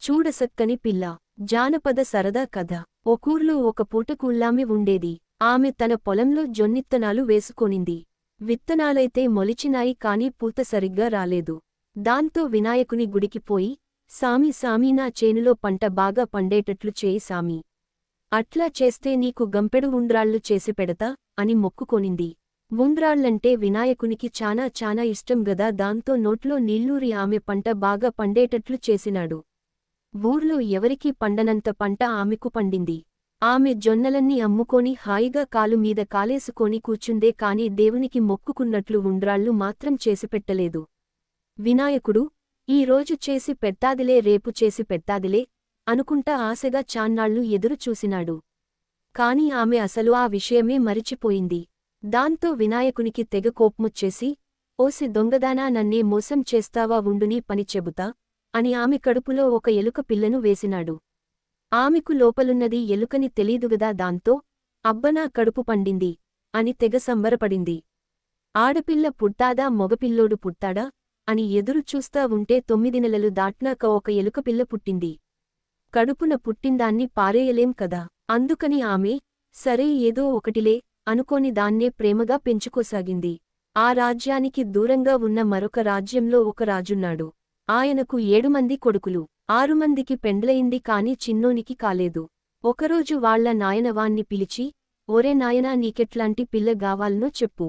చూడసక్కని పిల్ల. జానపద సరదా కథ. ఒకూర్లో ఒక పూటకూళ్ళామె ఉండేది. ఆమె తన పొలంలో జొన్నిత్తనాలు వేసుకొనింది. విత్తనాలైతే మొలిచినాయి కాని పూత సరిగ్గా రాలేదు. దాంతో వినాయకుని గుడికి పోయి, సామీ సామీ నా చేనులో పంట బాగా పండేటట్లు చేయి సామీ. అట్లా చేస్తే నీకు గంపెడు ఉండ్రాళ్ళు చేసి పెడతా అని మొక్కుకొనింది. ఉండ్రాళ్లంటే వినాయకునికి చానా చానా ఇష్టం గదా. దాంతో నోట్లో నీళ్లూరి ఆమె పంట బాగా పండేటట్లు చేసినాడు. ఊర్లో ఎవరికీ పండనంత పంట ఆమెకు పండింది. ఆమె జొన్నలన్నీ అమ్ముకొని హాయిగా కాలు మీద కాలేసుకొని కూర్చుందే కాని దేవునికి మొక్కుకున్నట్లు ఉండ్రాళ్ళు మాత్రం చేసిపెట్టలేదు. వినాయకుడు, ఈ రోజు చేసి పెడ్తాదిలే రేపు చేసి పెడ్తాదిలే అనుకుంటా ఆశగా చాన్నాళ్లు ఎదురు చూసినాడు. కాని ఆమె అసలు ఆ విషయమే మరిచిపోయింది. దాంతో వినాయకునికి తెగ కోప్మొచ్చేసి, ఓసి దొంగదానా నన్నే మోసం చేస్తావా ఉండునీ పని చెబుతా అని ఆమె కడుపులో ఒక ఎలుక పిల్లను వేసినాడు. ఆమెకు లోపలున్నది ఎలుకని తెలీదుగదా. దాంతో అబ్బనా కడుపు పండింది అని తెగ సంబరపడింది. ఆడపిల్ల పుట్టాదా మొగపిల్లోడు పుట్టాడా అని ఎదురు చూస్తా ఉంటే 9 నెలలు దాట్నాక ఒక ఎలుకపిల్ల పుట్టింది. కడుపున పుట్టిందాన్ని పారేయలేం కదా. అందుకని ఆమె, సరే ఏదో ఒకటిలే అనుకోని దాన్నే ప్రేమగా పెంచుకోసాగింది. ఆ రాజ్యానికి దూరంగా ఉన్న మరొక రాజ్యంలో ఒక రాజున్నాడు. ఆయనకు 7 మంది కొడుకులు. 6 మందికి పెండ్లయింది కాని చిన్నోనికి కాలేదు. ఒకరోజు వాళ్ల నాయనవాన్ని పిలిచి, ఒరే నాయనా నీకెట్లాంటి పిల్ల గావాల్నో చెప్పు,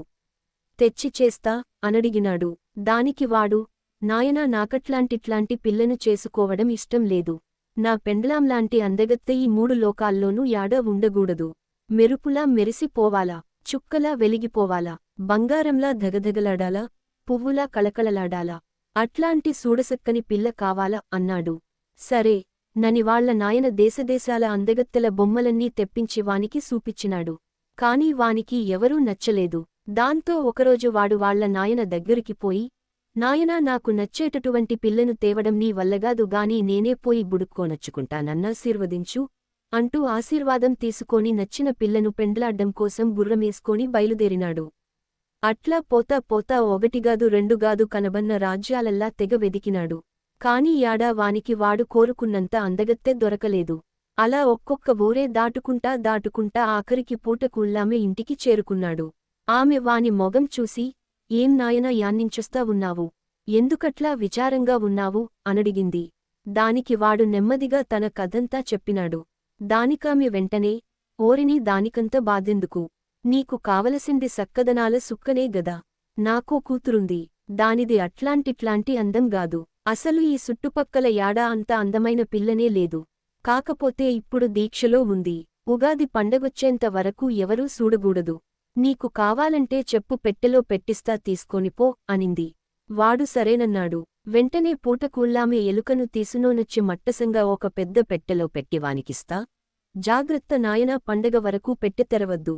తెచ్చి చేస్తా అనడిగినాడు. దానికి వాడు, నాయనా నాకట్లాంటిట్లాంటి పిల్లను చేసుకోవడం ఇష్టం లేదు. నా పెండ్లాంలాంటి అందగత్తె ఈ 3 లోకాల్లోనూ యాడ ఉండగూడదు. మెరుపులా మెరిసిపోవాలా, చుక్కలా వెలిగిపోవాలా, బంగారంలా ధగధగలాడాలా, పువ్వులా కళకళలాడాలా, అట్లాంటి సూడసక్కని పిల్ల కావాలా అన్నాడు. సరే నని వాళ్ల నాయన దేశదేశాల అందగత్తెల బొమ్మలన్నీ తెప్పించి వానికి సూపిచ్చినాడు. కాని వానికి ఎవరూ నచ్చలేదు. దాంతో ఒకరోజు వాడు వాళ్ల నాయన దగ్గరికి పోయి, నాయనా నాకు నచ్చేటటువంటి పిల్లను తేవడం నీ వల్లగాదు గాని నేనే పోయి బుడుక్కోనచ్చుకుంటానన్నాశీర్వదించు అంటూ ఆశీర్వాదం తీసుకొని నచ్చిన పిల్లను పెండ్లాడ్డం కోసం గుర్రమేసుకొని బయలుదేరినాడు. అట్లా పోతా పోతా ఒకటిగాదు రెండుగాదు కనబన్న రాజ్యాలల్లా తెగ వెదికినాడు. కాని యాడా వానికి వాడు కోరుకున్నంత అందగత్తె దొరకలేదు. అలా ఒక్కొక్క ఊరే దాటుకుంటా ఆఖరికి పూటకూళ్ళామె ఇంటికి చేరుకున్నాడు. ఆమె వాని మొగం చూసి, ఏం నాయనా యాన్నించొస్తా ఉన్నావు, ఎందుకట్లా విచారంగా ఉన్నావు అనడిగింది. దానికి వాడు నెమ్మదిగా తన కథంతా చెప్పినాడు. దానికామె వెంటనే, ఓరిని దానికంత బాధెందుకు, నీకు కావలసింది సక్కదనాల సుక్కనే గదా. నాకో కూతురుంది, దానిది అట్లాంటిట్లాంటి అందం గాదు. అసలు ఈ సుట్టుపక్కల యాడా అంత అందమైన పిల్లనే లేదు. కాకపోతే ఇప్పుడు దీక్షలో ఉంది. ఉగాది పండగొచ్చేంత వరకు ఎవరూ సూడగూడదు. నీకు కావాలంటే చెప్పు పెట్టెలో పెట్టిస్తా తీసుకొనిపో అనింది. వాడు సరేనన్నాడు. వెంటనే పూటకూళ్ళామె ఎలుకను తీసునోనొచ్చి మట్టసంగా ఒక పెద్ద పెట్టెలో పెట్టివానికిస్తా, జాగ్రత్త నాయనా పండగ వరకు పెట్టె తెరవద్దు.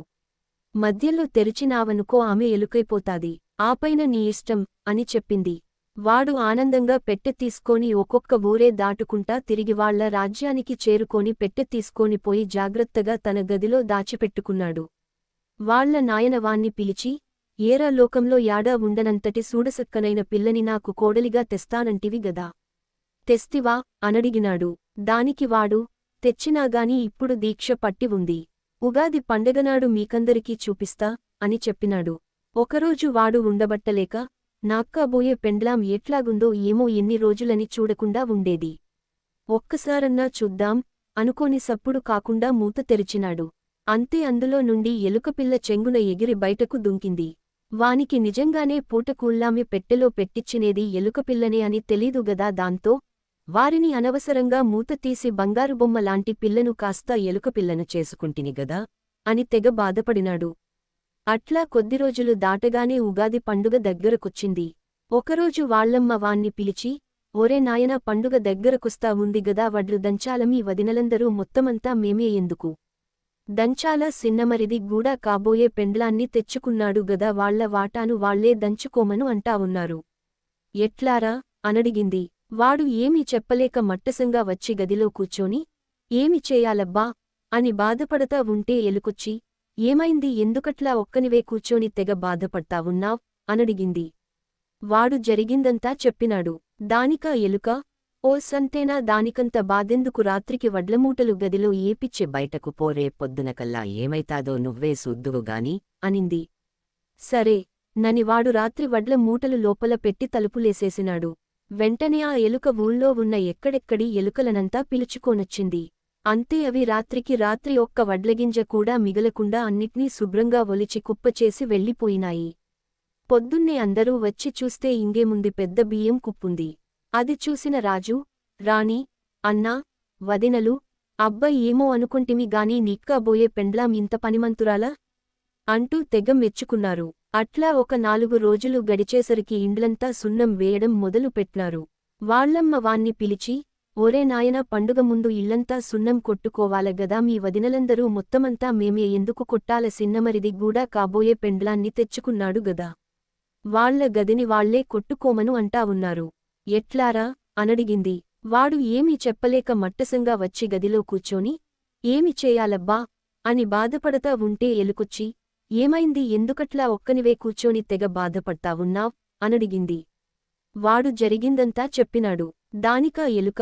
మధ్యలో తెరిచినావనుకో ఆమె ఎలుకైపోతాది. ఆపైన నీ ఇష్టం అని చెప్పింది. వాడు ఆనందంగా పెట్టె తీసుకొని ఒక్కొక్క ఊరే దాటుకుంటా తిరిగి వాళ్ల రాజ్యానికి చేరుకొని పెట్టె తీసుకొనిపోయి జాగ్రత్తగా తన గదిలో దాచిపెట్టుకున్నాడు. వాళ్ల నాయనవాన్ని పిలిచి, ఏరా లోకంలో యాడా ఉండనంతటి సూడసక్కనైన పిల్లని నాకు కోడలిగా తెస్తానంటివి గదా, తెస్తివా అనడిగినాడు. దానికి వాడు, తెచ్చినాగాని ఇప్పుడు దీక్ష పట్టి ఉంది. ఉగాది పండగనాడు మీకందరికీ చూపిస్తా అని చెప్పినాడు. ఒకరోజు వాడు ఉండబట్టలేక, నాక్కాబోయే పెండ్లాం ఎట్లాగుందో ఏమో ఎన్ని రోజులని చూడకుండా ఉండేది. ఒక్కసారన్నా చూద్దాం అనుకోని సప్పుడు కాకుండా మూత తెరిచినాడు. అంతే అందులో నుండి ఎలుకపిల్ల చెంగున ఎగిరి బయటకు దుంకింది. వానికి నిజంగానే పూటకూళ్ళామె పెట్టెలో పెట్టిచ్చినేది ఎలుకపిల్లనే అని తెలీదుగదా. దాంతో వారిని అనవసరంగా మూత తీసి బంగారుబొమ్మ లాంటి పిల్లను కాస్త ఎలుకపిల్లను చేసుకుంటిని గదా అని తెగ బాధపడినాడు. అట్లా కొద్దిరోజులు దాటగానే ఉగాది పండుగ దగ్గరకొచ్చింది. ఒకరోజు వాళ్లమ్మ వాన్ని పిలిచి, ఒరే నాయనా పండుగ దగ్గరకొస్తా ఉంది గదా, వడ్లు దంచాలమీ వదినలందరూ మొత్తమంతా మేమే ఎందుకు దంచాలా, సిన్నమరిది గూడా కాబోయే పెండ్లాన్ని తెచ్చుకున్నాడు గదా, వాళ్ల వాటాను వాళ్లే దంచుకోమను అంటా ఉన్నారు. ఎట్లారా అనడిగింది. వాడు ఏమీ చెప్పలేక మట్టసంగా వచ్చి గదిలో కూర్చొని, ఏమి చేయాలబ్బా అని బాధపడతా ఉంటే ఎలుకొచ్చి, ఏమైంది ఎందుకట్లా ఒక్కనివే కూర్చొని తెగ బాధపడతావున్నావ్ అనడిగింది. వాడు జరిగిందంతా చెప్పినాడు. దానికా ఎలుక, ఓ సంతేనా దానికంత బాదెందుకు రాత్రికి వడ్లమూటలు గదిలో ఏపిచ్చే బయటకు పోరే పొద్దునకల్లా ఏమైతాదో నువ్వే సుద్దువుగాని అనింది. సరే ననివాడు రాత్రి వడ్ల మూటలు లోపల పెట్టి తలుపులేసేసినాడు. వెంటనే ఆ ఎలుక ఊళ్ళో ఉన్న ఎక్కడెక్కడి ఎలుకలనంతా పిలుచుకోనొచ్చింది. అంతే అవి రాత్రికి రాత్రి ఒక్క వడ్లగింజ కూడా మిగలకుండా అన్నిట్నీ శుభ్రంగా ఒలిచి కుప్పచేసి వెళ్ళిపోయినాయి. పొద్దున్నే అందరూ వచ్చి చూస్తే ఇంగేముంది పెద్ద బియ్యం కుప్పుంది. అది చూసిన రాజు, రాణి, అన్నా, వదినలు, అబ్బ ఏమో అనుకుంటిమి గాని నిక్కబోయే పెండ్లాం ఇంత పనిమంతురాలా అంటూ తెగ మెచ్చుకున్నారు. అట్లా ఒక 4 రోజులు గడిచేసరికి ఇండ్లంతా సున్నం వేయడం మొదలు పెట్టినారు. వాళ్ళమ్మ వాన్ని పిలిచి, ఓరే నాయనా పండుగ ముందు ఇల్లంతా సున్నం కొట్టుకోవాలగదా మీ వదినలందరూ మొత్తమంతా మేమే ఎందుకు కొట్టాల సిన్నమరిది గూడా కాబోయే పెండ్లాన్ని తెచ్చుకున్నాడు గదా. వాళ్ల గదిని వాళ్లే కొట్టుకోమను అంటా ఉన్నారు. ఎట్లారా అనడిగింది. వాడు ఏమీ చెప్పలేక మట్టసంగా వచ్చి గదిలో కూర్చొని, ఏమి చేయాలబ్బా అని బాధపడతా ఉంటే ఎలుకొచ్చి, ఏమైంది ఎందుకట్లా ఒక్కనివే కూర్చొని తెగ బాధపడతావున్నావ్ అనడిగింది. వాడు జరిగిందంతా చెప్పినాడు. దానికా ఎలుక,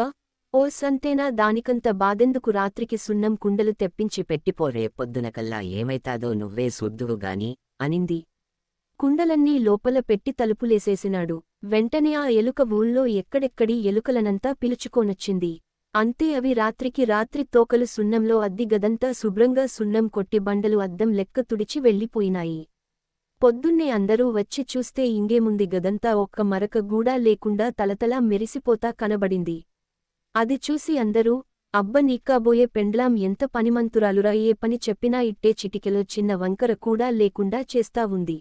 ఓ సంతేనా దానికంత బాదెందుకు రాత్రికి సున్నం కుండలు తెప్పించి పెట్టిపోరే పొద్దునకల్లా ఏమైతాదో నువ్వే సుద్దువుగాని అనింది. కుండలన్నీ లోపల పెట్టి తలుపులేసేసినాడు. వెంటనే ఆ ఎలుక ఊళ్ళో ఎక్కడెక్కడి ఎలుకలనంతా పిలుచుకోనొచ్చింది. అంతే అవి రాత్రికి రాత్రి తోకలు సున్నంలో అద్ది గదంతా శుభ్రంగా సున్నం కొట్టి బండలు అద్దం లెక్క తుడిచి వెళ్ళిపోయినాయి. పొద్దున్నే అందరూ వచ్చి చూస్తే ఇంగేముంది గదంతా ఒక్క మరక గూడా లేకుండా తలతలా మెరిసిపోతా కనబడింది. అది చూసి అందరూ, అబ్బ నీకాబోయే పెండ్లాం ఎంత పనిమంతురాలురా ఏ పని చెప్పినా ఇట్టే చిటికెలో చిన్న వంకర కూడా లేకుండా చేస్తా ఉంది.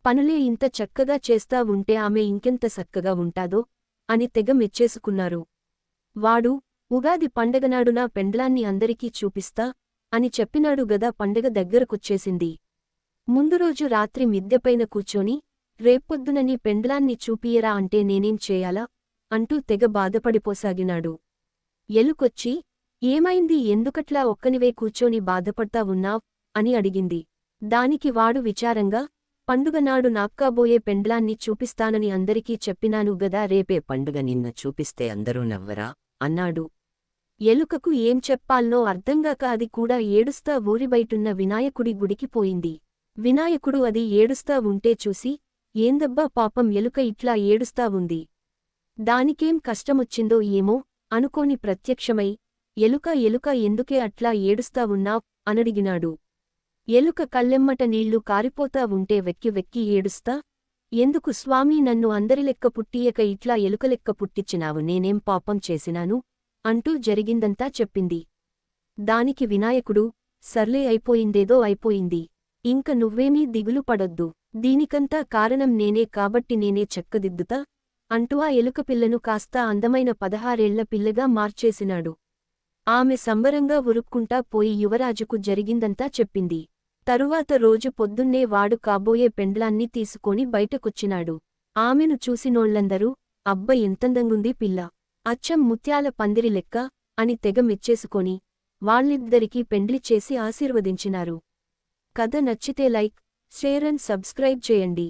పనులే ఇంత చక్కగా చేస్తా ఉంటే ఆమె ఇంకెంత సక్కగా ఉంటాదో అని తెగ మెచ్చేసుకున్నారు. వాడు, ఉగాది పండగనాడు నా పెండ్లాన్ని అందరికీ చూపిస్తా అని చెప్పినాడు గదా పండగ దగ్గరకొచ్చేసింది. ముందురోజు రాత్రి మిద్దెపైన కూర్చొని, రేపొద్దున నీ పెండ్లాన్ని చూపియరా అంటే నేనేం చేయాలా అంటూ తెగ బాధపడిపోసాగినాడు. ఎలుకొచ్చి, ఏమైంది ఎందుకట్లా ఒక్కనివే కూర్చొని బాధపడతా ఉన్నావ్ అని అడిగింది. దానికి వాడు విచారంగా, పండుగనాడు నాక్కాబోయే పెండ్లాన్ని చూపిస్తానని అందరికీ చెప్పినాను గదా రేపే పండుగ నిన్న చూపిస్తే అందరూ నవ్వరా అన్నాడు. ఎలుకకు ఏం చెప్పాల్నో అర్థంగాక అది కూడా ఏడుస్తా ఊరిబయటున్న వినాయకుడి గుడికి పోయింది. వినాయకుడు అది ఏడుస్తా ఉంటే చూసి, ఏందబ్బా పాపం ఎలుక ఇట్లా ఏడుస్తా ఉంది. దానికేం కష్టమొచ్చిందో ఏమో అనుకోని ప్రత్యక్షమై, ఎలుక ఎలుక ఎందుకే అట్లా ఏడుస్తా ఉన్నావ్ అనడిగినాడు. ఎలుక కళ్ళెమ్మట నీళ్లు కారిపోతా ఉంటే వెక్కి వెక్కి ఏడుస్తా, ఎందుకు స్వామీ నన్ను అందరిలెక్క పుట్టియక ఇట్లా ఎలుకలెక్క పుట్టిచ్చినావు నేనేం పాపం చేసినాను అంటూ జరిగిందంతా చెప్పింది. దానికి వినాయకుడు, సర్లే అయిపోయిందేదో అయిపోయింది. ఇంక నువ్వేమీ దిగులు పడొద్దు. దీనికంతా కారణం నేనే కాబట్టి నేనే చక్కదిద్దుతా అంటూ ఆ ఎలుకపిల్లను కాస్త అందమైన 16 ఏళ్ల పిల్లగా మార్చేసినాడు. ఆమె సంబరంగా ఉరుక్కుంటా పోయి యువరాజుకు జరిగిందంతా చెప్పింది. తరువాత రోజు పొద్దున్నే వాడు కాబోయే పెండ్లాన్ని తీసుకొని బయటకొచ్చినాడు. ఆమెను చూసినోళ్లందరూ, అబ్బ ఎంతందంగుంది పిల్ల, అచ్చం ముత్యాల పందిరి లెక్క అని తెగ మెచ్చేసుకొని వాళ్ళిద్దరికీ పెండ్లి చేసి ఆశీర్వదించినారు. కథ నచ్చితే లైక్, షేర్ అండ్ సబ్స్క్రైబ్ చేయండి.